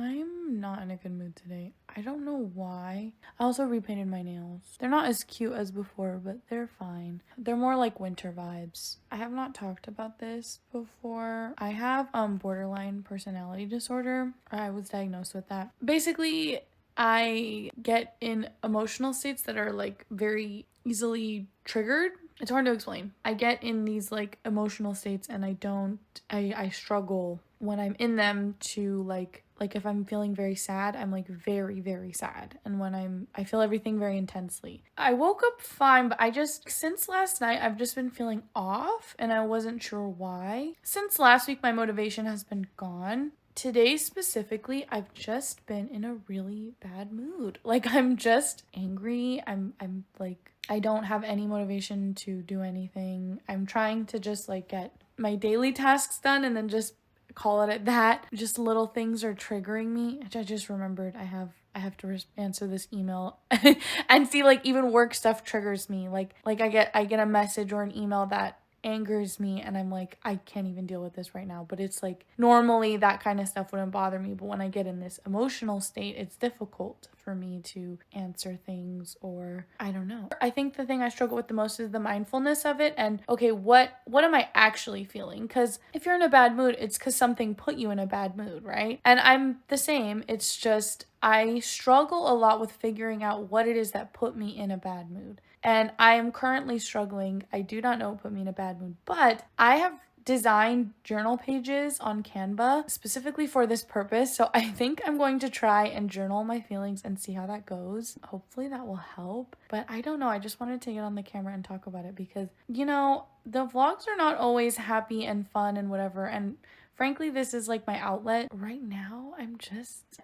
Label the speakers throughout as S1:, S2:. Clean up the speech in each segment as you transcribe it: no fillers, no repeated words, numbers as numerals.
S1: I'm not in a good mood today. I don't know why. I also repainted my nails. They're not as cute as before, but they're fine. They're more like winter vibes. I have not talked about this before. I have borderline personality disorder. I was diagnosed with that. Basically, I get in emotional states that are like very easily triggered. It's hard to explain. I get in these like emotional states and I struggle when I'm in them to like if I'm feeling very sad, I'm like very, very sad. And when I feel everything very intensely. I woke up fine, but since last night, I've just been feeling off and I wasn't sure why. Since last week, my motivation has been gone. Today specifically, I've just been in a really bad mood. Like I'm just angry. I'm like, I don't have any motivation to do anything. I'm trying to just like get my daily tasks done and then just call it at that. Just little things are triggering me. I just remembered I have to answer this email and see like even work stuff triggers me. Like I get a message or an email that angers me and I'm like, I can't even deal with this right now. But it's like normally that kind of stuff wouldn't bother me, but when I get in this emotional state, it's difficult for me to answer things, or I don't know. I think the thing I struggle with the most is the mindfulness of it and okay, what am I actually feeling? Because if you're in a bad mood, it's because something put you in a bad mood, right? And I'm the same. It's just I struggle a lot with figuring out what it is that put me in a bad mood. And I am currently struggling. I do not know what put me in a bad mood, but I have designed journal pages on Canva specifically for this purpose. So I think I'm going to try and journal my feelings and see how that goes. Hopefully that will help. But I don't know. I just wanted to get on the camera and talk about it because, you know, the vlogs are not always happy and fun and whatever. And frankly, this is like my outlet. Right now,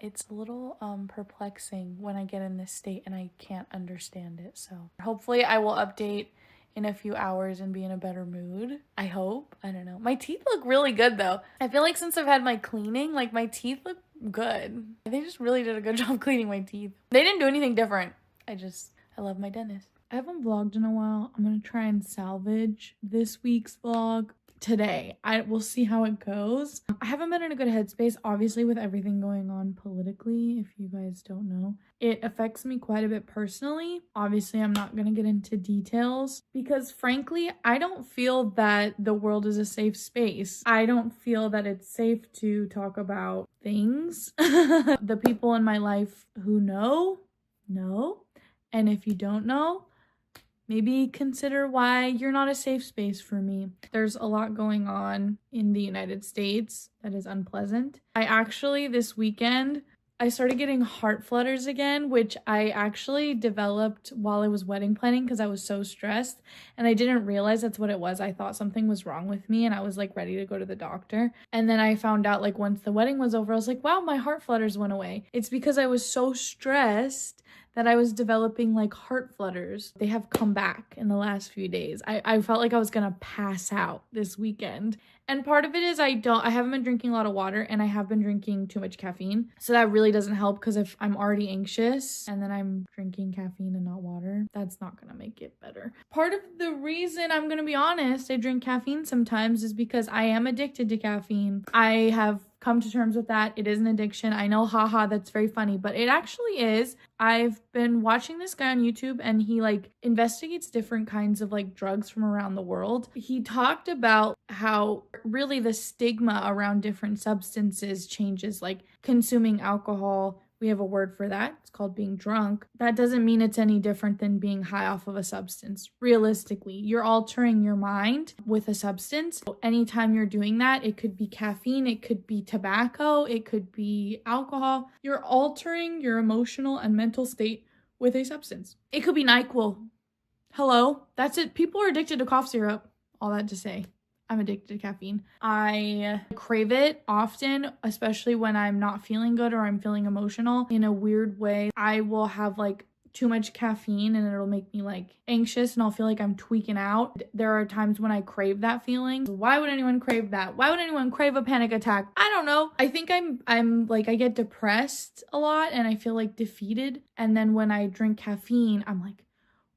S1: it's a little perplexing when I get in this state and I can't understand it. So hopefully I will update in a few hours and be in a better mood. I hope. I don't know. My teeth look really good though. I feel like since I've had my cleaning, like my teeth look good. They just really did a good job cleaning my teeth. They didn't do anything different. I love my dentist. I haven't vlogged in a while. I'm gonna try and salvage this week's vlog today. I will see how it goes. I haven't been in a good headspace, obviously, with everything going on politically. If you guys don't know, it affects me quite a bit personally. Obviously, I'm not gonna get into details because frankly, I don't feel that the world is a safe space. I don't feel that it's safe to talk about things. The people in my life who know. And if you don't know, maybe consider why you're not a safe space for me. There's a lot going on in the United States that is unpleasant. This weekend, I started getting heart flutters again, which I actually developed while I was wedding planning because I was so stressed and I didn't realize that's what it was. I thought something was wrong with me and I was like ready to go to the doctor. And then I found out like once the wedding was over, I was like, wow, my heart flutters went away. It's because I was so stressed that I was developing like heart flutters. They have come back in the last few days. I felt like I was gonna pass out this weekend. And part of it is I haven't been drinking a lot of water and I have been drinking too much caffeine. So that really doesn't help because if I'm already anxious and then I'm drinking caffeine and not water, that's not gonna make it better. Part of the reason, I'm gonna be honest, I drink caffeine sometimes is because I am addicted to caffeine. I have come to terms with that. It is an addiction. I know, haha, that's very funny, but it actually is. I've been watching this guy on YouTube and he like investigates different kinds of like drugs from around the world. He talked about how really the stigma around different substances changes, like consuming alcohol. We have a word for that. It's called being drunk. That doesn't mean it's any different than being high off of a substance. Realistically, you're altering your mind with a substance. So anytime you're doing that, it could be caffeine, it could be tobacco, it could be alcohol. You're altering your emotional and mental state with a substance. It could be NyQuil. Hello, that's it. People are addicted to cough syrup. All that to say, I'm addicted to caffeine. I crave it often, especially when I'm not feeling good or I'm feeling emotional in a weird way. I will have like too much caffeine and it'll make me like anxious and I'll feel like I'm tweaking out. There are times when I crave that feeling. Why would anyone crave that? Why would anyone crave a panic attack? I don't know. I think I'm like, I get depressed a lot and I feel like defeated. And then when I drink caffeine, I'm like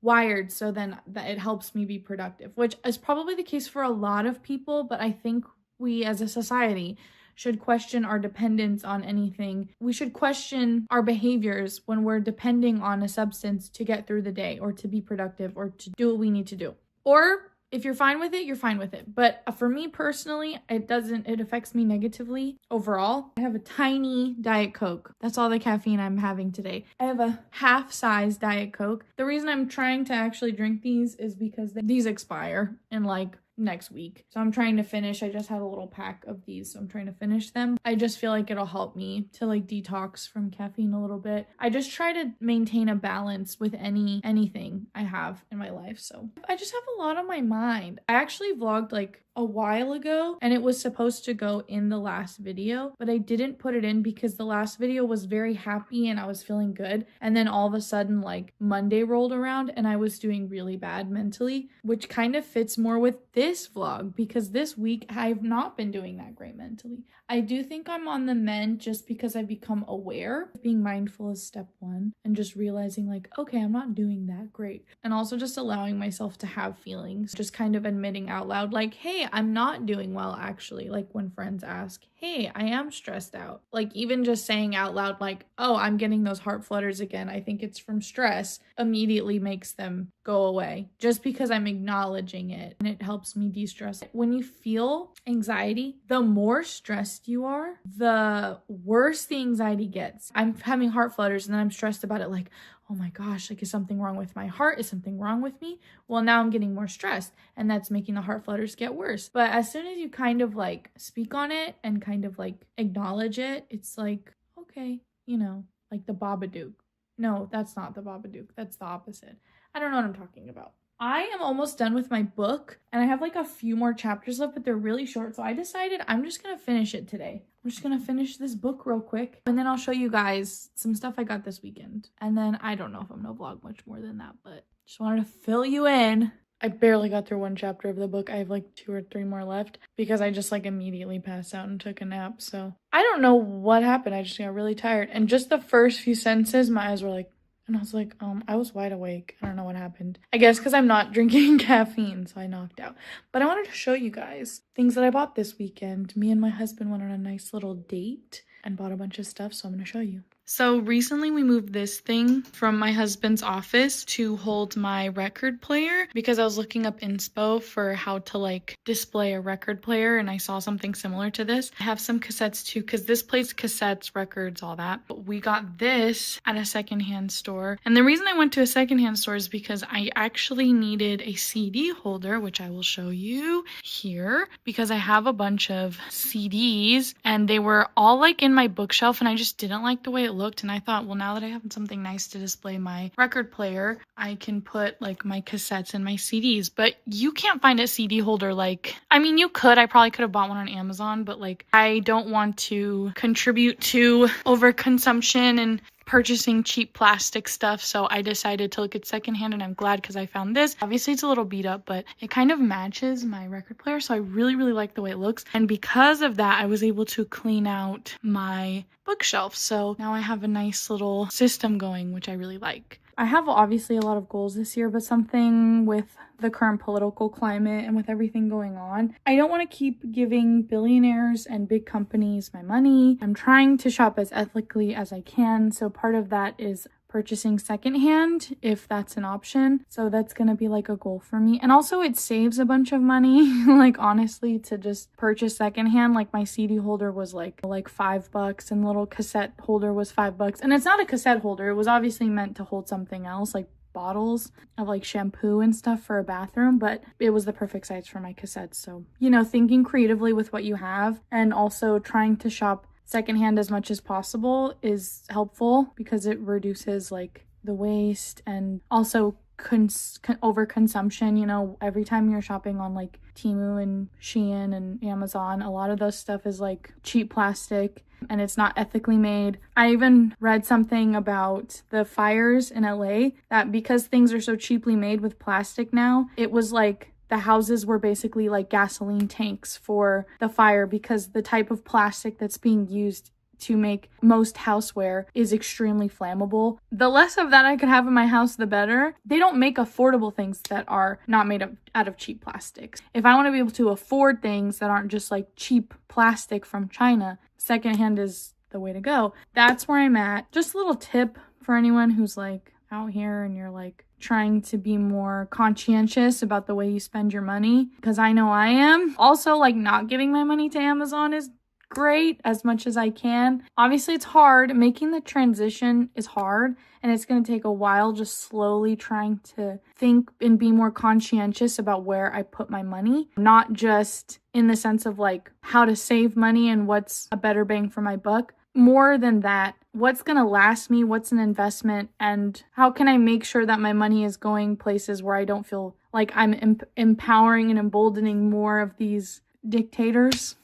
S1: wired, so then that it helps me be productive, which is probably the case for a lot of people, but I think we as a society should question our dependence on anything. We should question our behaviors when we're depending on a substance to get through the day or to be productive or to do what we need to do. Or if you're fine with it, you're fine with it. But for me personally, it affects me negatively overall. I have a tiny Diet Coke. That's all the caffeine I'm having today. I have a half-size Diet Coke. The reason I'm trying to actually drink these is because these expire in like next week. So I'm trying to finish. I just had a little pack of these, so I'm trying to finish them. I just feel like it'll help me to like detox from caffeine a little bit. I just try to maintain a balance with anything I have in my life. So I just have a lot on my mind. I actually vlogged like a while ago and it was supposed to go in the last video, but I didn't put it in because the last video was very happy and I was feeling good, and then all of a sudden like Monday rolled around and I was doing really bad mentally, which kind of fits more with this vlog because this week I've not been doing that great mentally. I do think I'm on the mend just because I've become aware. Being mindful is step one, and just realizing like, okay, I'm not doing that great, and also just allowing myself to have feelings, just kind of admitting out loud like, hey, I'm not doing well actually. Like when friends ask, hey, I am stressed out. Like even just saying out loud like, oh, I'm getting those heart flutters again, I think it's from stress, immediately makes them go away just because I'm acknowledging it, and it helps me de-stress. When you feel anxiety, the more stressed you are, the worse the anxiety gets. I'm having heart flutters and then I'm stressed about it like, oh my gosh, like is something wrong with my heart? Is something wrong with me? Well, now I'm getting more stressed and that's making the heart flutters get worse. But as soon as you kind of like speak on it and kind of like acknowledge it, it's like, okay, you know, like the Babadook. No, that's not the Babadook. That's the opposite. I don't know what I'm talking about. I am almost done with my book and I have like a few more chapters left, but they're really short. So I decided I'm just going to finish it today. I'm just going to finish this book real quick and then I'll show you guys some stuff I got this weekend. And then I don't know if I'm going to vlog much more than that, but just wanted to fill you in. I barely got through one chapter of the book. I have like 2 or 3 more left because I just like immediately passed out and took a nap. So I don't know what happened. I just got really tired. And just the first few sentences, my eyes were like, and I was like, I was wide awake. I don't know what happened. I guess because I'm not drinking caffeine, so I knocked out. But I wanted to show you guys things that I bought this weekend. Me and my husband went on a nice little date and bought a bunch of stuff, so I'm going to show you. So recently we moved this thing from my husband's office to hold my record player because I was looking up inspo for how to like display a record player and I saw something similar to this. I have some cassettes too because this plays cassettes, records, all that. But we got this at a secondhand store. And the reason I went to a secondhand store is because I actually needed a CD holder, which I will show you here, because I have a bunch of CDs and they were all like in my bookshelf and I just didn't like the way it looked, and I thought, well, now that I have something nice to display my record player, I can put like my cassettes and my CDs. But you can't find a CD holder like, I mean, you could. I probably could have bought one on Amazon, but like I don't want to contribute to overconsumption and purchasing cheap plastic stuff, so I decided to look at secondhand, and I'm glad because I found this. Obviously it's a little beat up, but it kind of matches my record player, so I really like the way it looks. And because of that, I was able to clean out my bookshelf, so now I have a nice little system going, which I really like. I have obviously a lot of goals this year, but something with the current political climate and with everything going on, I don't want to keep giving billionaires and big companies my money. I'm trying to shop as ethically as I can, so part of that is purchasing secondhand if that's an option. So that's gonna be like a goal for me. And also it saves a bunch of money, like honestly, to just purchase secondhand. Like my CD holder was like $5 and the little cassette holder was $5. And it's not a cassette holder. It was obviously meant to hold something else, like bottles of like shampoo and stuff for a bathroom, but it was the perfect size for my cassettes. So, you know, thinking creatively with what you have and also trying to shop secondhand as much as possible is helpful because it reduces like the waste and also overconsumption. You know, every time you're shopping on like Temu and Shein and Amazon, a lot of those stuff is like cheap plastic and it's not ethically made. I even read something about the fires in LA that because things are so cheaply made with plastic now, it was like the houses were basically like gasoline tanks for the fire because the type of plastic that's being used to make most houseware is extremely flammable. The less of that I could have in my house, the better. They don't make affordable things that are not made out of cheap plastics. If I want to be able to afford things that aren't just like cheap plastic from China, secondhand is the way to go. That's where I'm at. Just a little tip for anyone who's like out here and you're like trying to be more conscientious about the way you spend your money, because I know I am. Also, like, not giving my money to Amazon is great as much as I can. Obviously, it's hard. Making the transition is hard, and it's going to take a while just slowly trying to think and be more conscientious about where I put my money, not just in the sense of like how to save money and what's a better bang for my buck. More than that, what's going to last me, what's an investment, and how can I make sure that my money is going places where I don't feel like I'm empowering and emboldening more of these dictators.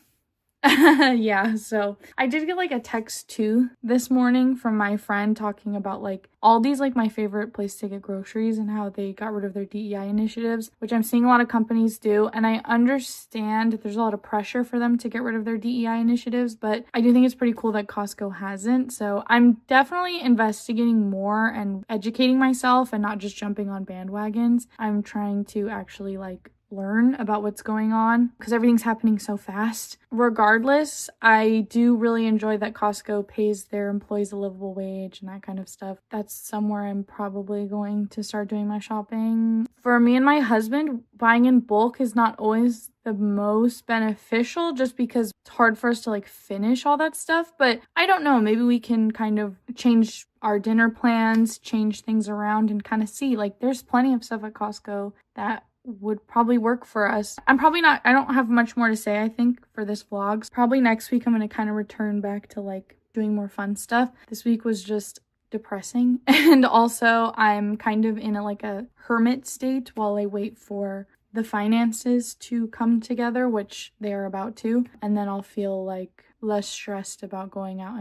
S1: Yeah, so I did get like a text too this morning from my friend talking about like Aldi's like my favorite place to get groceries and how they got rid of their DEI initiatives, which I'm seeing a lot of companies do. And I understand that there's a lot of pressure for them to get rid of their DEI initiatives, but I do think it's pretty cool that Costco hasn't. So I'm definitely investigating more and educating myself and not just jumping on bandwagons. I'm trying to actually like learn about what's going on because everything's happening so fast. Regardless, I do really enjoy that Costco pays their employees a livable wage and that kind of stuff. That's somewhere I'm probably going to start doing my shopping. For me and my husband, buying in bulk is not always the most beneficial just because it's hard for us to like finish all that stuff. But I don't know, maybe we can kind of change our dinner plans, change things around and kind of see like there's plenty of stuff at Costco that would probably work for us. I don't have much more to say, I think, for this vlog. Probably next week I'm going to kind of return back to like doing more fun stuff. This week was just depressing. And also I'm kind of in a hermit state while I wait for the finances to come together, which they are about to. And then I'll feel like less stressed about going out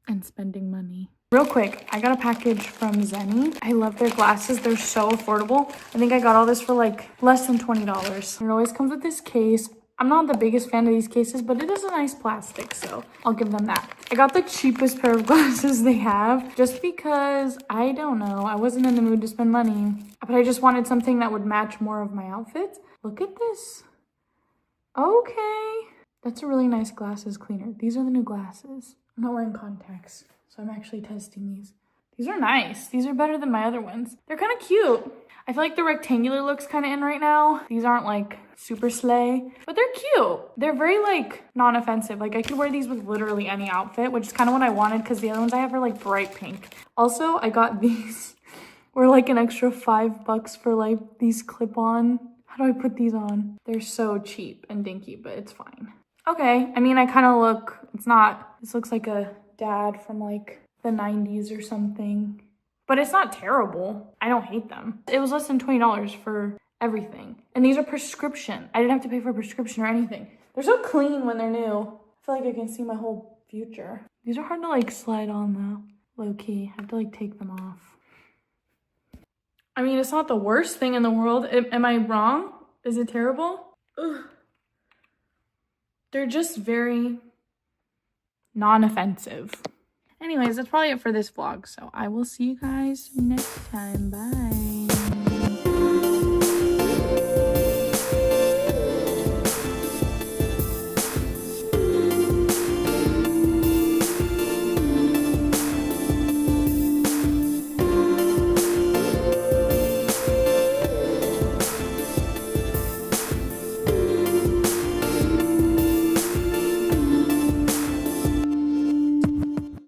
S1: and spending money. Real quick, I got a package from Zenny. I love their glasses. They're so affordable. I think I got all this for like less than $20. It always comes with this case. I'm not the biggest fan of these cases, but it is a nice plastic, so I'll give them that. I got the cheapest pair of glasses they have just because, I don't know, I wasn't in the mood to spend money, but I just wanted something that would match more of my outfits. Look at this. Okay. That's a really nice glasses cleaner. These are the new glasses. I'm not wearing contacts, so I'm actually testing these. These are nice. These are better than my other ones. They're kind of cute. I feel like the rectangular look's kind of in right now. These aren't like super slay, but they're cute. They're very like non-offensive. Like I could wear these with literally any outfit, which is kind of what I wanted because the other ones I have are like bright pink. Also, I got these were like an extra $5 for like these clip-on. How do I put these on? They're so cheap and dinky, but it's fine. Okay, I mean, I kind of look, this looks like a dad from like the 90s or something, but it's not terrible. I don't hate them. It was less than $20 for everything. And these are prescription. I didn't have to pay for a prescription or anything. They're so clean when they're new. I feel like I can see my whole future. These are hard to like slide on though, low key. I have to like take them off. I mean, it's not the worst thing in the world. Am I wrong? Is it terrible? Ugh. They're just very non-offensive. Anyways, that's probably it for this vlog. So I will see you guys next time. Bye.